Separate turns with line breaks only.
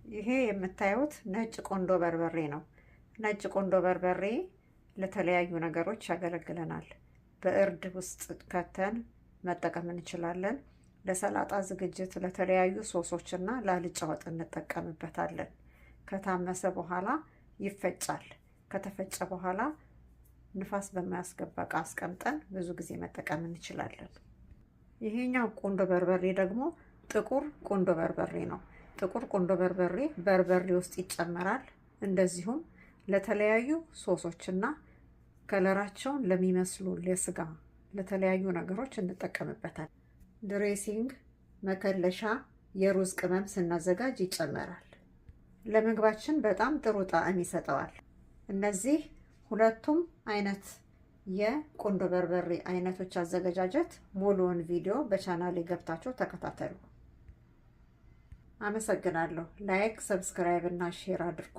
ይሄ የምታዩት ነጭ ቆንዶ በርበሬ ነው። ነጭ ቆንዶ በርበሬ ለተለያዩ ነገሮች ያገለግለናል። በእርድ ውስጥ ከተን መጠቀም እንችላለን። ለሰላጣ ዝግጅት፣ ለተለያዩ ሶሶችና ለአልጫ ወጥ እንጠቀምበታለን። ከታመሰ በኋላ ይፈጫል። ከተፈጨ በኋላ ንፋስ በማያስገባ እቃ አስቀምጠን ብዙ ጊዜ መጠቀም እንችላለን። ይሄኛው ቆንዶ በርበሬ ደግሞ ጥቁር ቆንዶ በርበሬ ነው። ጥቁር ቆንዶ በርበሬ በርበሬ ውስጥ ይጨመራል። እንደዚሁም ለተለያዩ ሶሶችና ከለራቸውን ለሚመስሉ ለስጋ ለተለያዩ ነገሮች እንጠቀምበታል። ድሬሲንግ፣ መከለሻ፣ የሩዝ ቅመም ስናዘጋጅ ይጨመራል። ለምግባችን በጣም ጥሩ ጣዕም ይሰጠዋል። እነዚህ ሁለቱም አይነት የቆንዶ በርበሬ አይነቶች አዘገጃጀት ሙሉውን ቪዲዮ በቻናሌ ገብታችሁ ተከታተሉ። አመሰግናለሁ። ላይክ፣ ሰብስክራይብ እና ሼር አድርጉ።